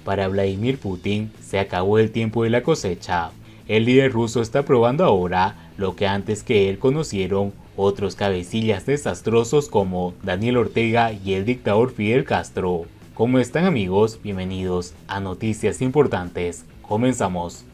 Para Vladimir Putin se acabó el tiempo de la cosecha. El líder ruso está probando ahora lo que antes que él conocieron otros cabecillas desastrosos como Daniel Ortega y el dictador Fidel Castro. ¿Cómo están, amigos? Bienvenidos a Noticias Importantes. Comenzamos.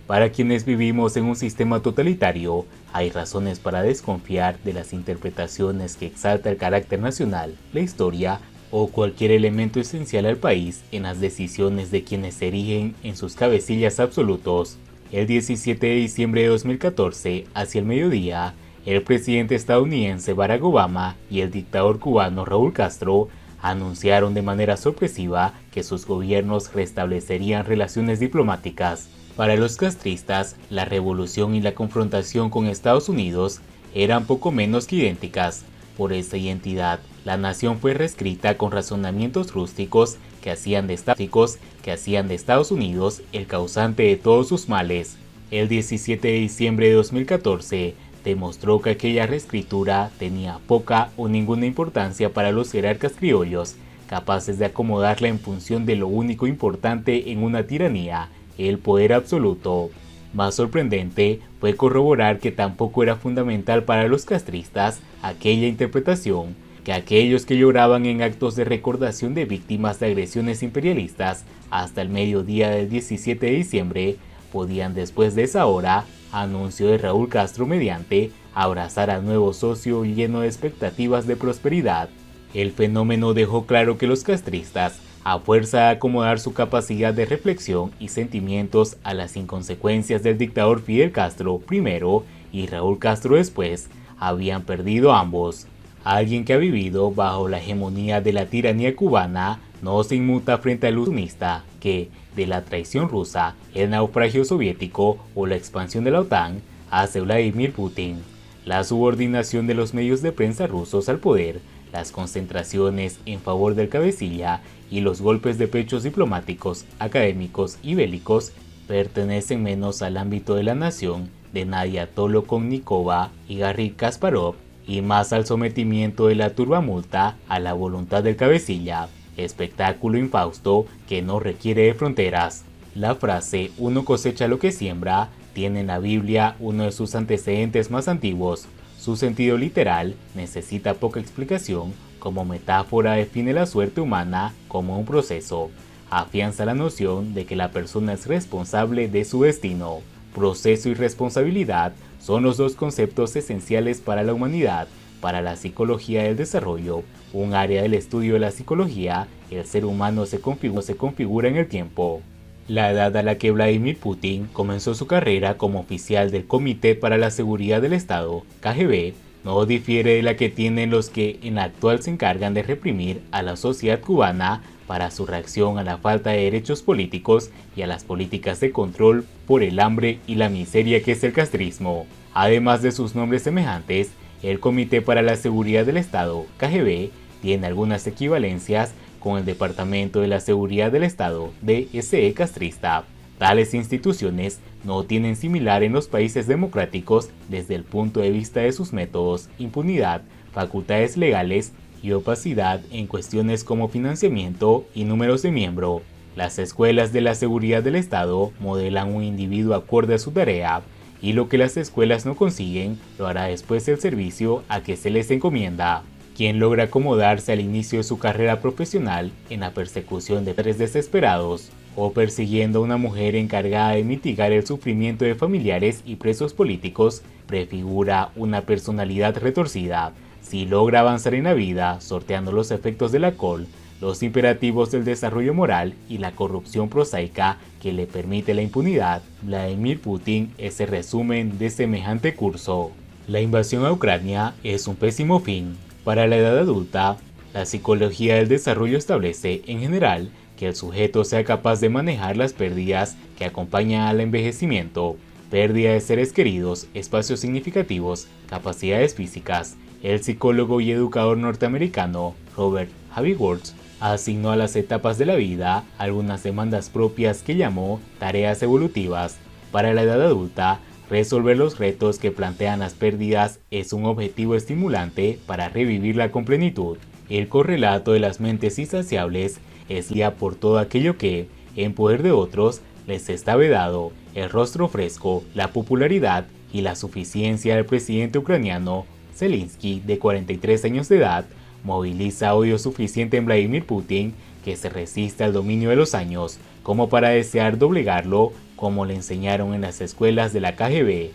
Para quienes vivimos en un sistema totalitario, hay razones para desconfiar de las interpretaciones que exalta el carácter nacional, la historia o cualquier elemento esencial al país en las decisiones de quienes se erigen en sus cabecillas absolutos. El 17 de diciembre de 2014, hacia el mediodía, el presidente estadounidense Barack Obama y el dictador cubano Raúl Castro anunciaron de manera sorpresiva que sus gobiernos restablecerían relaciones diplomáticas. Para los castristas, la revolución y la confrontación con Estados Unidos eran poco menos que idénticas. Por esa identidad, la nación fue reescrita con razonamientos rústicos que hacían de Estados Unidos el causante de todos sus males. El 17 de diciembre de 2014 demostró que aquella reescritura tenía poca o ninguna importancia para los jerarcas criollos, capaces de acomodarla en función de lo único importante en una tiranía, el poder absoluto. Más sorprendente fue corroborar que tampoco era fundamental para los castristas aquella interpretación, que aquellos que lloraban en actos de recordación de víctimas de agresiones imperialistas hasta el mediodía del 17 de diciembre podían después de esa hora, anuncio de Raúl Castro mediante, abrazar al nuevo socio lleno de expectativas de prosperidad. El fenómeno dejó claro que los castristas, a fuerza de acomodar su capacidad de reflexión y sentimientos a las inconsecuencias del dictador Fidel Castro primero y Raúl Castro después, habían perdido ambos. Alguien que ha vivido bajo la hegemonía de la tiranía cubana no se inmuta frente al unista que, de la traición rusa, el naufragio soviético o la expansión de la OTAN, hace Vladimir Putin. La subordinación de los medios de prensa rusos al poder, las concentraciones en favor del cabecilla y los golpes de pechos diplomáticos, académicos y bélicos pertenecen menos al ámbito de la nación de Nadia Tolokonnikova y Garry Kasparov y más al sometimiento de la turbamulta a la voluntad del cabecilla, espectáculo infausto que no requiere de fronteras. La frase "uno cosecha lo que siembra" tiene en la Biblia uno de sus antecedentes más antiguos. Su sentido literal necesita poca explicación. Como metáfora define la suerte humana como un proceso. Afianza la noción de que la persona es responsable de su destino. Proceso y responsabilidad son los dos conceptos esenciales para la humanidad. Para la psicología del desarrollo, un área del estudio de la psicología, el ser humano se configura en el tiempo. La edad a la que Vladimir Putin comenzó su carrera como oficial del Comité para la Seguridad del Estado, KGB, no difiere de la que tienen los que en la actual se encargan de reprimir a la sociedad cubana para su reacción a la falta de derechos políticos y a las políticas de control por el hambre y la miseria que es el castrismo. Además de sus nombres semejantes, el Comité para la Seguridad del Estado, KGB, tiene algunas equivalencias con el Departamento de la Seguridad del Estado, DSE castrista. Tales instituciones no tienen similar en los países democráticos desde el punto de vista de sus métodos, impunidad, facultades legales y opacidad en cuestiones como financiamiento y números de miembro. Las escuelas de la seguridad del Estado modelan un individuo acorde a su tarea, y lo que las escuelas no consiguen lo hará después el servicio a que se les encomienda. Quien logra acomodarse al inicio de su carrera profesional en la persecución de padres desesperados o persiguiendo a una mujer encargada de mitigar el sufrimiento de familiares y presos políticos, prefigura una personalidad retorcida. Si logra avanzar en la vida sorteando los efectos del alcohol, los imperativos del desarrollo moral y la corrupción prosaica que le permite la impunidad, Vladimir Putin es el resumen de semejante curso. La invasión a Ucrania es un pésimo fin. Para la edad adulta, la psicología del desarrollo establece, en general, que el sujeto sea capaz de manejar las pérdidas que acompañan al envejecimiento, pérdida de seres queridos, espacios significativos, capacidades físicas. El psicólogo y educador norteamericano Robert Habiworth asignó a las etapas de la vida algunas demandas propias que llamó tareas evolutivas. Para la edad adulta, resolver los retos que plantean las pérdidas es un objetivo estimulante para revivirla con plenitud. El correlato de las mentes insaciables es guía por todo aquello que, en poder de otros, les está vedado. El rostro fresco, la popularidad y la suficiencia del presidente ucraniano Zelensky, de 43 años de edad, moviliza odio suficiente en Vladimir Putin que se resiste al dominio de los años como para desear doblegarlo como le enseñaron en las escuelas de la KGB.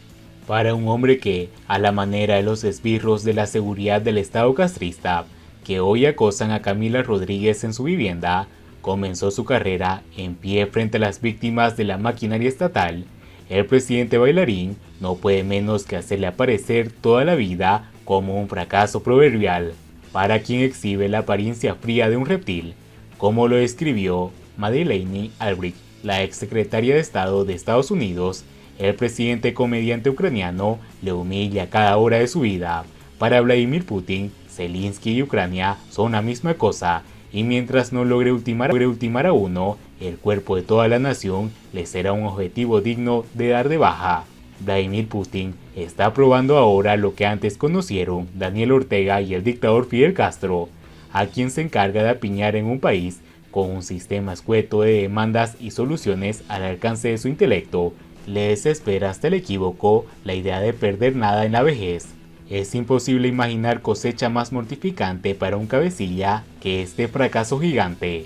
Para un hombre que, a la manera de los esbirros de la seguridad del Estado castrista, que hoy acosan a Camila Rodríguez en su vivienda, comenzó su carrera en pie frente a las víctimas de la maquinaria estatal, el presidente bailarín no puede menos que hacerle aparecer toda la vida como un fracaso proverbial, para quien exhibe la apariencia fría de un reptil, como lo escribió Madeleine Albright, la exsecretaria de Estado de Estados Unidos. El presidente comediante ucraniano le humilla cada hora de su vida. Para Vladimir Putin, Zelensky y Ucrania son la misma cosa, y mientras no logre ultimar a uno, el cuerpo de toda la nación le será un objetivo digno de dar de baja. Vladimir Putin está probando ahora lo que antes conocieron Daniel Ortega y el dictador Fidel Castro, a quien se encarga de apiñar en un país con un sistema escueto de demandas y soluciones al alcance de su intelecto. Le desespera hasta el equívoco la idea de perder nada en la vejez. Es imposible imaginar cosecha más mortificante para un cabecilla que este fracaso gigante.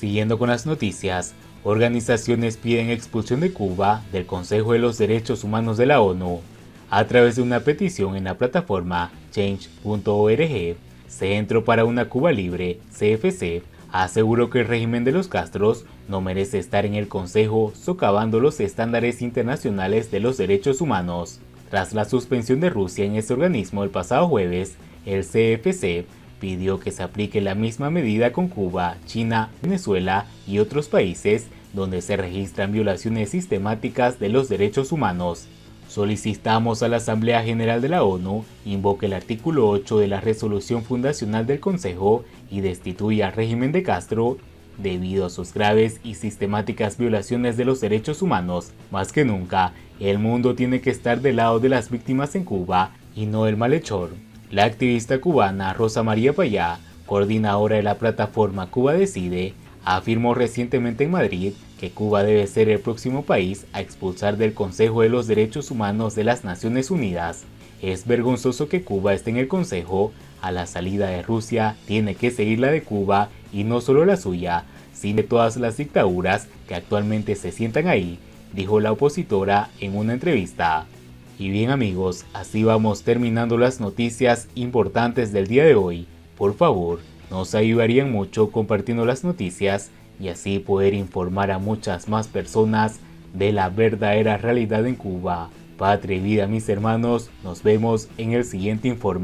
Siguiendo con las noticias, organizaciones piden expulsión de Cuba del Consejo de los Derechos Humanos de la ONU. A través de una petición en la plataforma Change.org, Centro para una Cuba Libre, CFC, aseguró que el régimen de los Castros no merece estar en el Consejo socavando los estándares internacionales de los derechos humanos. Tras la suspensión de Rusia en este organismo el pasado jueves, el CFC pidió que se aplique la misma medida con Cuba, China, Venezuela y otros países donde se registran violaciones sistemáticas de los derechos humanos. Solicitamos a la Asamblea General de la ONU invoque el artículo 8 de la Resolución Fundacional del Consejo y destituya al régimen de Castro debido a sus graves y sistemáticas violaciones de los derechos humanos. Más que nunca, el mundo tiene que estar del lado de las víctimas en Cuba y no del malhechor. La activista cubana Rosa María Payá, coordinadora de la plataforma Cuba Decide, afirmó recientemente en Madrid que Cuba debe ser el próximo país a expulsar del Consejo de los Derechos Humanos de las Naciones Unidas. Es vergonzoso que Cuba esté en el Consejo. A la salida de Rusia tiene que seguir la de Cuba y no solo la suya, sino de todas las dictaduras que actualmente se sientan ahí, dijo la opositora en una entrevista. Y bien amigos, así vamos terminando las noticias importantes del día de hoy. Por favor, nos ayudarían mucho compartiendo las noticias y así poder informar a muchas más personas de la verdadera realidad en Cuba. Patria y vida mis hermanos, nos vemos en el siguiente informe.